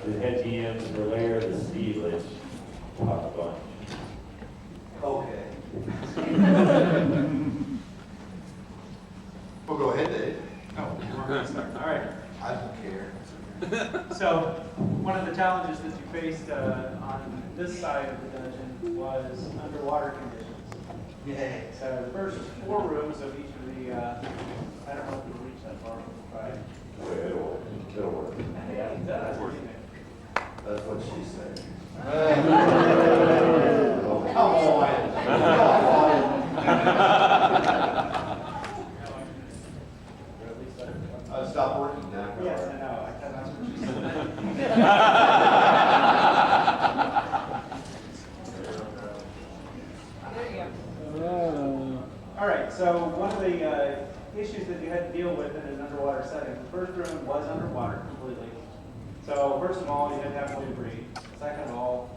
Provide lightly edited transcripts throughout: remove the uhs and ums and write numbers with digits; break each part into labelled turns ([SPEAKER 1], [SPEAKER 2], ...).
[SPEAKER 1] the head DMs for Lair, the Sea Lich, talk a bunch.
[SPEAKER 2] Okay. Well, go ahead, Dave.
[SPEAKER 3] Oh, we're going to start. All right.
[SPEAKER 2] I don't care.
[SPEAKER 3] So, one of the challenges that you faced on this side of the dungeon was underwater conditions.
[SPEAKER 2] Yay.
[SPEAKER 3] So, the first 4 rooms of each of the, I don't know if we'll reach that far, we'll try.
[SPEAKER 1] It'll work.
[SPEAKER 3] Yeah, it does. What do you think?
[SPEAKER 2] That's what she said.
[SPEAKER 1] Come
[SPEAKER 2] Stop working now.
[SPEAKER 3] Yes, I know. I thought that's what she said. All right, so one of the issues that you had to deal with in an underwater setting, the first room was underwater completely. So first of all, you didn't have one to breathe. Second of all,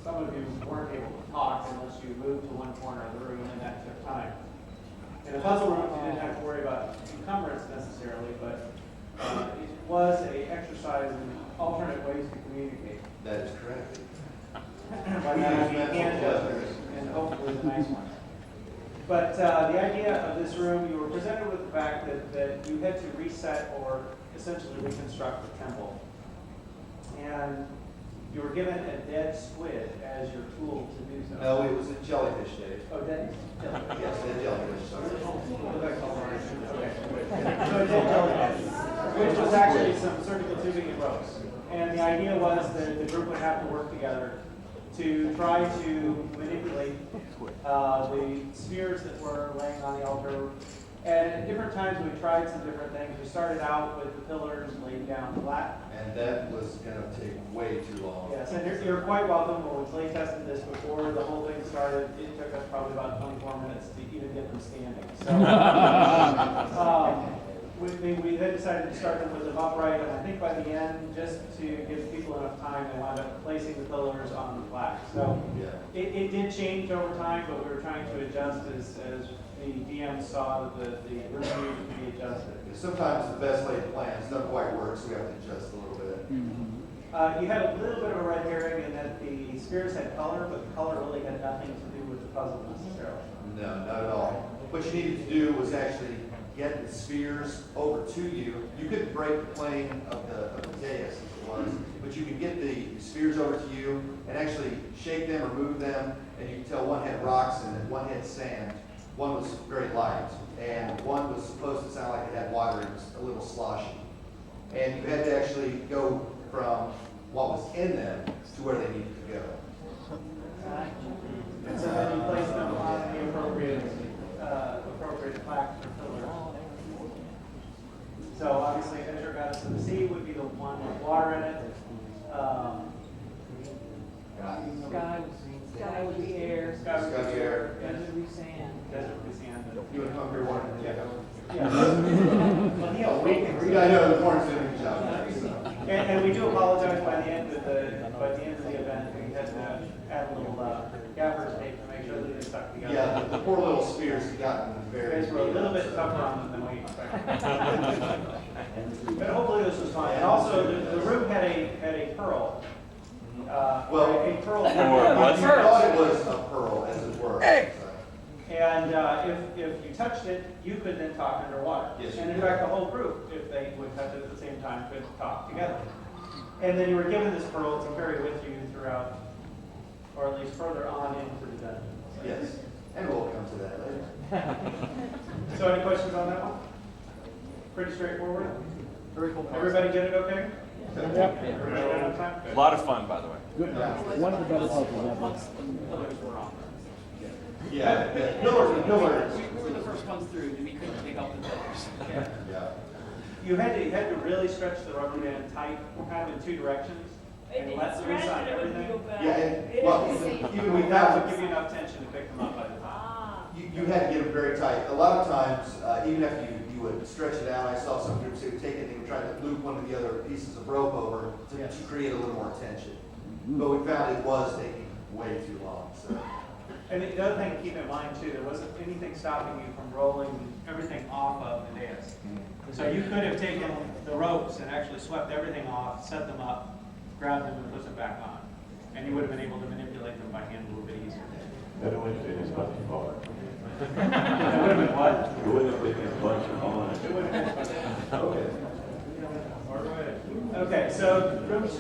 [SPEAKER 3] some of you weren't able to talk unless you moved to one corner of the room, and that took time. In the puzzle rooms, you didn't have to worry about encumbrance necessarily, but it was an exercise in alternate ways to communicate.
[SPEAKER 2] That is correct.
[SPEAKER 3] By that I mean hand gestures, and hopefully the nice one. But the idea of this room, you were presented with the fact that you had to reset or essentially reconstruct the temple. And you were given a dead squid as your tool to do so.
[SPEAKER 2] No, it was a jellyfish, Dave.
[SPEAKER 3] Oh, dead jellyfish.
[SPEAKER 2] Yes, a jellyfish, sorry.
[SPEAKER 3] Okay. So a dead jellyfish, which was actually some surgical tubing and ropes. And the idea was that the group would have to work together to try to manipulate the spheres that were laying on the altar. And at different times we tried some different things. We started out with the pillars laid down flat.
[SPEAKER 2] And that was going to take way too long.
[SPEAKER 3] Yes, and you're quite welcome. When we play tested this before the whole thing started, it took us probably about 24 minutes to even get them standing. So we then decided to start them with them upright, and I think by the end, just to give people enough time, they wound up placing the pillars on the flat. So it did change over time, but we were trying to adjust as the DM saw that the room needed to be adjusted.
[SPEAKER 2] Sometimes the best laid plans don't quite work, so we have to adjust a little bit.
[SPEAKER 3] You had a little bit of a red herring in that the spheres had color, but the color really had nothing to do with the puzzle necessarily.
[SPEAKER 2] No, not at all. What you needed to do was actually get the spheres over to you. You couldn't break the plane of the dais as it was, but you could get the spheres over to you and actually shake them or move them, and you could tell one had rocks and one had sand. One was very light, and one was supposed to sound like it had water. It was a little sloshy. And you had to actually go from what was in them to where they needed to go.
[SPEAKER 3] And so then you place them on the appropriate plaque or pillar. So obviously, Azure Goddess of the Sea would be the one with water in it.
[SPEAKER 4] Sky would be air.
[SPEAKER 3] Sky would be air.
[SPEAKER 4] Desert would be sand.
[SPEAKER 3] Desert would be sand.
[SPEAKER 2] You would come here one.
[SPEAKER 3] Yeah.
[SPEAKER 2] I know the corner's doing a good job.
[SPEAKER 3] And we do apologize by the end of the event. We had to add a little gaffer's tape to make sure that they stuck together.
[SPEAKER 2] Yeah, the poor little spheres had gotten very.
[SPEAKER 3] Guys were a little bit tougher on them than we expected. But hopefully this was fine. And also, the room had a pearl. A pearl.
[SPEAKER 2] You thought it was a pearl, as it were.
[SPEAKER 3] And if you touched it, you could then talk underwater.
[SPEAKER 2] Yes,
[SPEAKER 3] and in fact, the whole group, if they would touch it at the same time, could talk together. And then you were given this pearl to carry with you throughout, or at least further on into the dungeon.
[SPEAKER 2] Yes, and we'll come to that later.
[SPEAKER 3] So any questions on that one? Pretty straightforward?
[SPEAKER 5] Very cool.
[SPEAKER 3] Everybody get it okay?
[SPEAKER 5] Yep.
[SPEAKER 3] Everybody got enough time?
[SPEAKER 6] A lot of fun, by the way.
[SPEAKER 5] Good. One of the better puzzles ever.
[SPEAKER 3] Pillars were on.
[SPEAKER 2] Yeah, pillars.
[SPEAKER 4] We were the first ones through, and we couldn't take out the pillars.
[SPEAKER 2] Yeah.
[SPEAKER 3] You had to really stretch the rubber band tight, kind of in 2 directions, and let loose on everything.
[SPEAKER 2] Yeah, and well, even with
[SPEAKER 3] That would
[SPEAKER 2] that,
[SPEAKER 3] give you enough tension to pick them up by the time.
[SPEAKER 2] you had to get them very tight. A lot of times, even after you would stretch it out, I saw some groups, they would take it and they would try to loop one of the other pieces of rope over to create a little more tension. But we found it was taking way too long. So.
[SPEAKER 3] And the other thing to keep in mind too, there wasn't anything stopping you from rolling everything off of the dais. So you could have taken the ropes and actually swept everything off, set them up, grabbed them and puts them back on. And you would have been able to manipulate them by hand a little bit easier.
[SPEAKER 1] That wouldn't fit as much far.
[SPEAKER 3] That would have been what?
[SPEAKER 1] It wouldn't fit as much on.
[SPEAKER 3] It would have been.
[SPEAKER 1] Okay.
[SPEAKER 3] Okay, so room 2.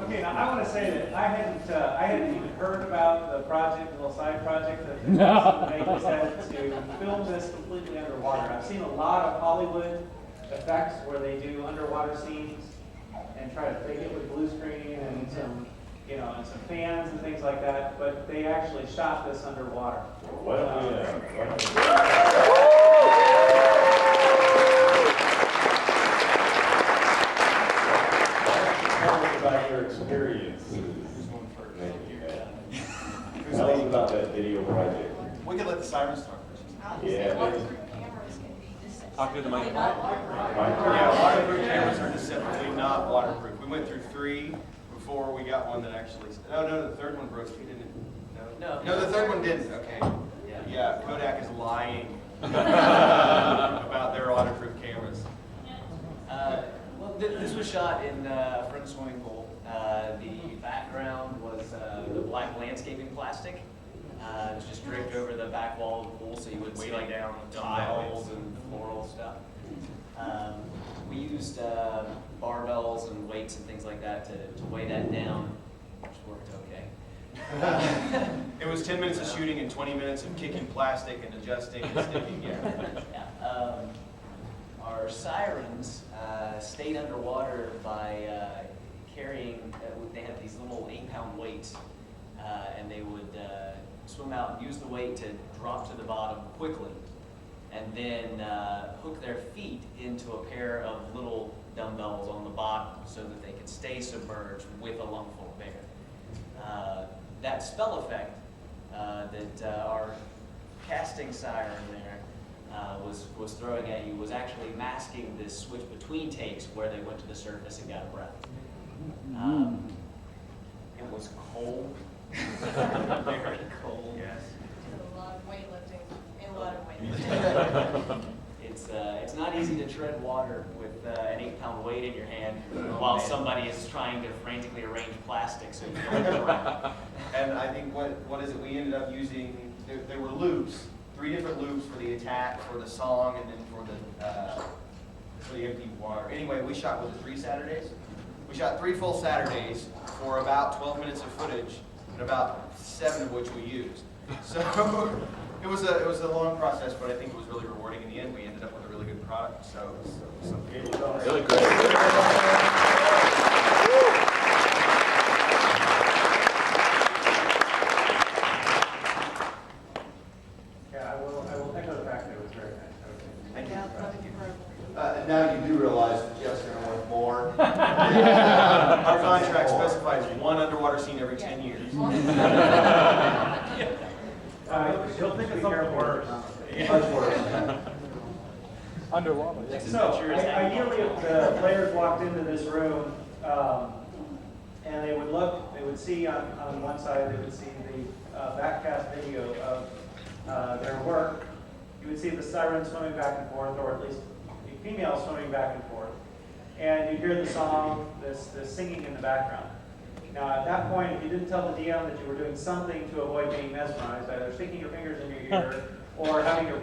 [SPEAKER 3] Okay, now I want to say that I hadn't even heard about the project, the little side project that the makers had to film this completely underwater. I've seen a lot of Hollywood effects where they do underwater scenes and try to fake it with blue screen and some, and some fans and things like that. But they actually shot this underwater.
[SPEAKER 1] Why don't we, tell us about your experience making that. Tell us about that video project.
[SPEAKER 2] We could let the sirens start first.
[SPEAKER 1] Yeah.
[SPEAKER 6] Talk to the mic.
[SPEAKER 2] Yeah, waterproof cameras are just simply not waterproof. We went through 3 before we got one that actually. No, the third one broke. We didn't. No, the third one didn't. Okay. Yeah, Kodak is lying about their waterproof cameras.
[SPEAKER 4] Well, this was shot in a friend's swimming pool. The background was the black landscaping plastic. It was just draped over the back wall of the pool, so you wouldn't see like down tiles and floral stuff. We used barbells and weights and things like that to weigh that down, which worked okay.
[SPEAKER 2] It was 10 minutes of shooting and 20 minutes of kicking plastic and adjusting and sticking.
[SPEAKER 4] Yeah. Our sirens stayed underwater by carrying, they had these little 8-pound weights, and they would swim out and use the weight to drop to the bottom quickly, and then hook their feet into a pair of little dumbbells on the bottom so that they could stay submerged with a lungful of air. That spell effect that our casting siren there was throwing at you was actually masking this switch between takes where they went to the surface and got a breath. It was cold, very cold.
[SPEAKER 2] Yes.
[SPEAKER 7] A lot of weightlifting, a lot of weightlifting.
[SPEAKER 4] It's not easy to tread water with an 8-pound weight in your hand while somebody is trying to frantically arrange plastic so you don't drown.
[SPEAKER 2] And I think what is it? We ended up using. There were loops, 3 different loops for the attack, for the song, and then for the empty water. Anyway, we shot with 3 Saturdays. We shot 3 full Saturdays for about 12 minutes of footage, and about 7 of which we used. So it was a long process, but I think it was really rewarding in the end. We ended up with a really good product. So
[SPEAKER 6] Really great.
[SPEAKER 3] Yeah, I will echo the fact that it was very nice.
[SPEAKER 2] thank you. Now you do realize that Jeff's going to want more. Our contract specifies 1 underwater scene every 10 years.
[SPEAKER 3] You'll think it's something worse.
[SPEAKER 2] Much worse.
[SPEAKER 5] Underwater. Yeah.
[SPEAKER 3] So, ideally, if the players walked into this room, and they would see on one side, they would see the backcast video of their work. You would see the siren swimming back and forth, or at least the female swimming back and forth. And you'd hear the song, this singing in the background. Now, at that point, if you didn't tell the DM that you were doing something to avoid being mesmerized, either sticking your fingers in your ear or having your